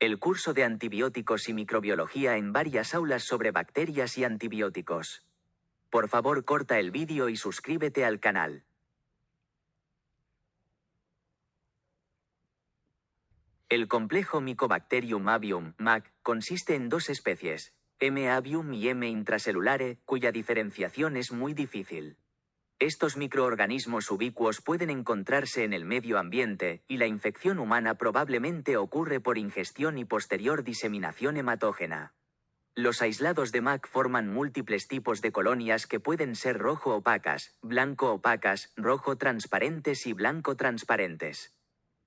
El curso de antibióticos y microbiología en varias aulas sobre bacterias y antibióticos. Por favor, corta el vídeo y suscríbete al canal. El complejo Mycobacterium avium, MAC, consiste en dos especies, M. avium y M. intracelulare, cuya diferenciación es muy difícil. Estos microorganismos ubicuos pueden encontrarse en el medio ambiente, y la infección humana probablemente ocurre por ingestión y posterior diseminación hematógena. Los aislados de MAC forman múltiples tipos de colonias que pueden ser rojo opacas, blanco opacas, rojo transparentes y blanco transparentes.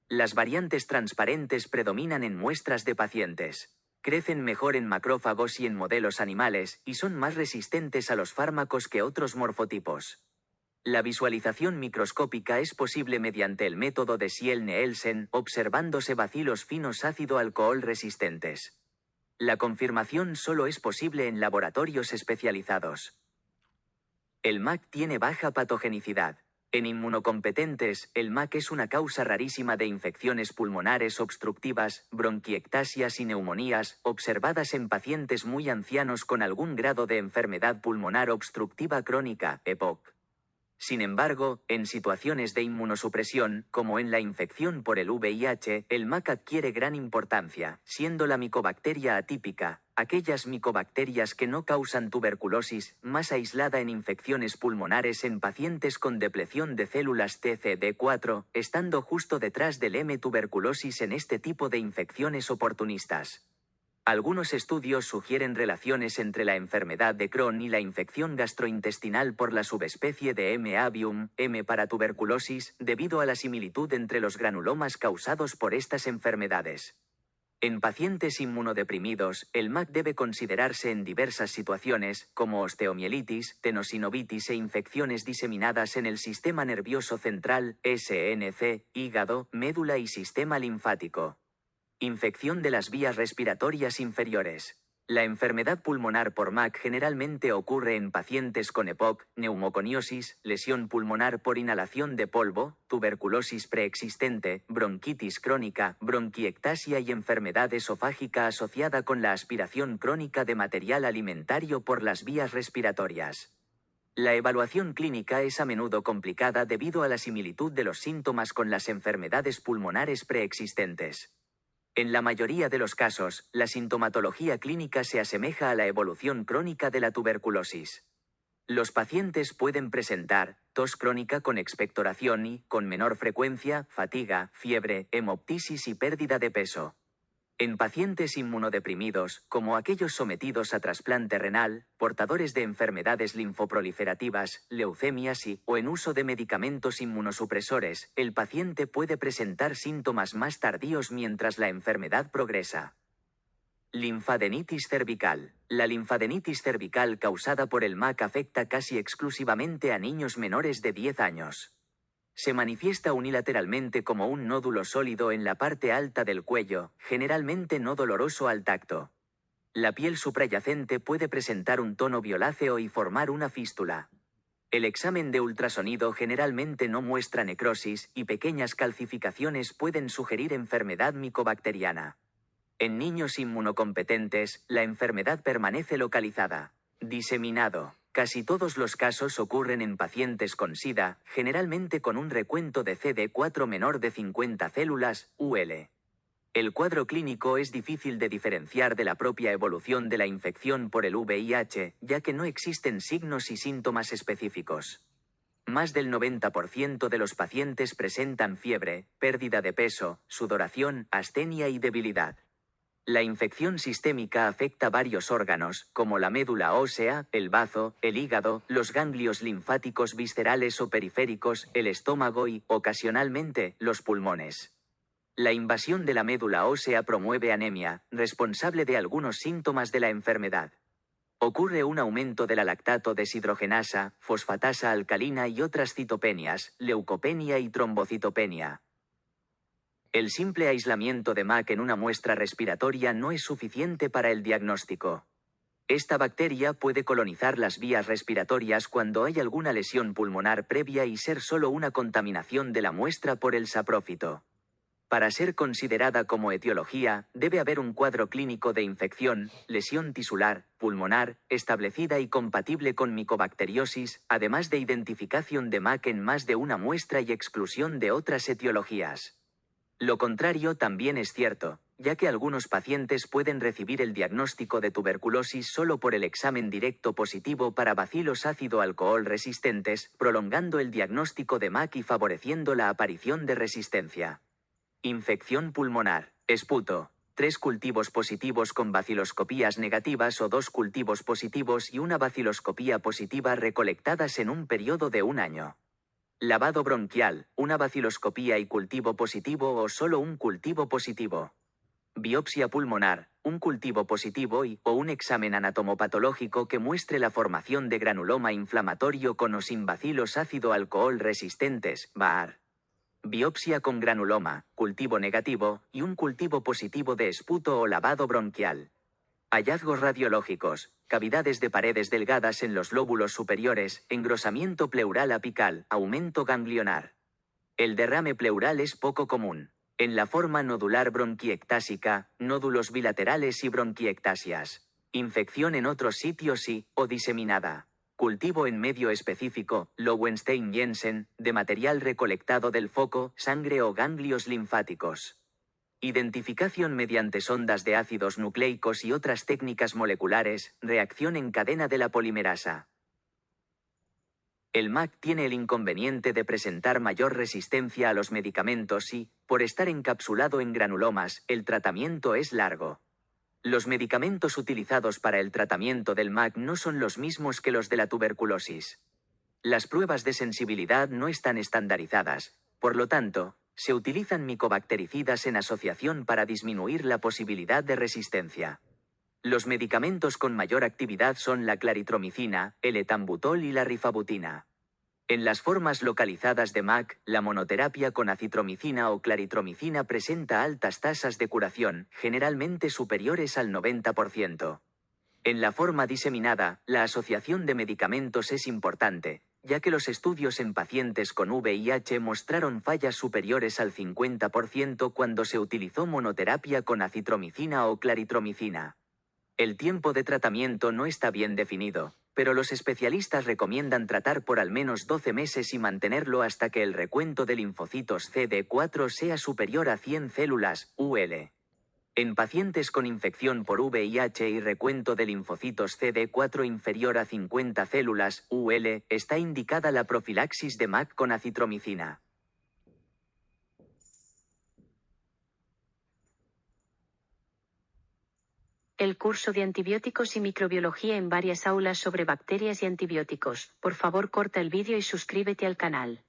Las variantes transparentes predominan en muestras de pacientes. Crecen mejor en macrófagos y en modelos animales, y son más resistentes a los fármacos que otros morfotipos. La visualización microscópica es posible mediante el método de Siel-Nielsen, observándose bacilos finos ácido-alcohol resistentes. La confirmación solo es posible en laboratorios especializados. El MAC tiene baja patogenicidad. En inmunocompetentes, el MAC es una causa rarísima de infecciones pulmonares obstructivas, bronquiectasias y neumonías, observadas en pacientes muy ancianos con algún grado de enfermedad pulmonar obstructiva crónica, EPOC. Sin embargo, en situaciones de inmunosupresión, como en la infección por el VIH, el MAC adquiere gran importancia, siendo la micobacteria atípica, aquellas micobacterias que no causan tuberculosis, más aislada en infecciones pulmonares en pacientes con depleción de células TCD4, estando justo detrás del M. tuberculosis en este tipo de infecciones oportunistas. Algunos estudios sugieren relaciones entre la enfermedad de Crohn y la infección gastrointestinal por la subespecie de M. avium, M. paratuberculosis, debido a la similitud entre los granulomas causados por estas enfermedades. En pacientes inmunodeprimidos, el MAC debe considerarse en diversas situaciones, como osteomielitis, tenosinovitis e infecciones diseminadas en el sistema nervioso central, SNC, hígado, médula y sistema linfático. Infección de las vías respiratorias inferiores. La enfermedad pulmonar por MAC generalmente ocurre en pacientes con EPOC, neumoconiosis, lesión pulmonar por inhalación de polvo, tuberculosis preexistente, bronquitis crónica, bronquiectasia y enfermedad esofágica asociada con la aspiración crónica de material alimentario por las vías respiratorias. La evaluación clínica es a menudo complicada debido a la similitud de los síntomas con las enfermedades pulmonares preexistentes. En la mayoría de los casos, la sintomatología clínica se asemeja a la evolución crónica de la tuberculosis. Los pacientes pueden presentar tos crónica con expectoración y, con menor frecuencia, fatiga, fiebre, hemoptisis y pérdida de peso. En pacientes inmunodeprimidos, como aquellos sometidos a trasplante renal, portadores de enfermedades linfoproliferativas, leucemias o en uso de medicamentos inmunosupresores, el paciente puede presentar síntomas más tardíos mientras la enfermedad progresa. Linfadenitis cervical. La linfadenitis cervical causada por el MAC afecta casi exclusivamente a niños menores de 10 años. Se manifiesta unilateralmente como un nódulo sólido en la parte alta del cuello, generalmente no doloroso al tacto. La piel suprayacente puede presentar un tono violáceo y formar una fístula. El examen de ultrasonido generalmente no muestra necrosis y pequeñas calcificaciones pueden sugerir enfermedad micobacteriana. En niños inmunocompetentes, la enfermedad permanece localizada. Diseminado. Casi todos los casos ocurren en pacientes con SIDA, generalmente con un recuento de CD4 menor de 50 células, UL. El cuadro clínico es difícil de diferenciar de la propia evolución de la infección por el VIH, ya que no existen signos y síntomas específicos. Más del 90% de los pacientes presentan fiebre, pérdida de peso, sudoración, astenia y debilidad. La infección sistémica afecta varios órganos, como la médula ósea, el bazo, el hígado, los ganglios linfáticos viscerales o periféricos, el estómago y, ocasionalmente, los pulmones. La invasión de la médula ósea promueve anemia, responsable de algunos síntomas de la enfermedad. Ocurre un aumento de la lactato deshidrogenasa, fosfatasa alcalina y otras citopenias, leucopenia y trombocitopenia. El simple aislamiento de MAC en una muestra respiratoria no es suficiente para el diagnóstico. Esta bacteria puede colonizar las vías respiratorias cuando hay alguna lesión pulmonar previa y ser solo una contaminación de la muestra por el saprófito. Para ser considerada como etiología, debe haber un cuadro clínico de infección, lesión tisular, pulmonar, establecida y compatible con micobacteriosis, además de identificación de MAC en más de una muestra y exclusión de otras etiologías. Lo contrario también es cierto, ya que algunos pacientes pueden recibir el diagnóstico de tuberculosis solo por el examen directo positivo para bacilos ácido-alcohol resistentes, prolongando el diagnóstico de MAC y favoreciendo la aparición de resistencia. Infección pulmonar, esputo. 3 cultivos positivos con baciloscopías negativas o 2 cultivos positivos y una baciloscopía positiva recolectadas en un periodo de 1 año. Lavado bronquial, una baciloscopía y cultivo positivo o solo un cultivo positivo. Biopsia pulmonar, un cultivo positivo o un examen anatomopatológico que muestre la formación de granuloma inflamatorio con o sin bacilos ácido-alcohol resistentes, BAR. Biopsia con granuloma, cultivo negativo, y un cultivo positivo de esputo o lavado bronquial. Hallazgos radiológicos, cavidades de paredes delgadas en los lóbulos superiores, engrosamiento pleural apical, aumento ganglionar. El derrame pleural es poco común. En la forma nodular bronquiectásica, nódulos bilaterales y bronquiectasias. Infección en otros sitios o diseminada. Cultivo en medio específico, Lowenstein-Jensen, de material recolectado del foco, sangre o ganglios linfáticos. Identificación mediante sondas de ácidos nucleicos y otras técnicas moleculares, reacción en cadena de la polimerasa. El MAC tiene el inconveniente de presentar mayor resistencia a los medicamentos y, por estar encapsulado en granulomas, el tratamiento es largo. Los medicamentos utilizados para el tratamiento del MAC no son los mismos que los de la tuberculosis. Las pruebas de sensibilidad no están estandarizadas, por lo tanto, se utilizan micobactericidas en asociación para disminuir la posibilidad de resistencia. Los medicamentos con mayor actividad son la claritromicina, el etambutol y la rifabutina. En las formas localizadas de MAC, la monoterapia con acitromicina o claritromicina presenta altas tasas de curación, generalmente superiores al 90%. En la forma diseminada, la asociación de medicamentos es importante, ya que los estudios en pacientes con VIH mostraron fallas superiores al 50% cuando se utilizó monoterapia con acitromicina o claritromicina. El tiempo de tratamiento no está bien definido, pero los especialistas recomiendan tratar por al menos 12 meses y mantenerlo hasta que el recuento de linfocitos CD4 sea superior a 100 células, UL. En pacientes con infección por VIH y recuento de linfocitos CD4 inferior a 50 células, UL, está indicada la profilaxis de MAC con acitromicina. El curso de antibióticos y microbiología en varias aulas sobre bacterias y antibióticos. Por favor, corta el vídeo y suscríbete al canal.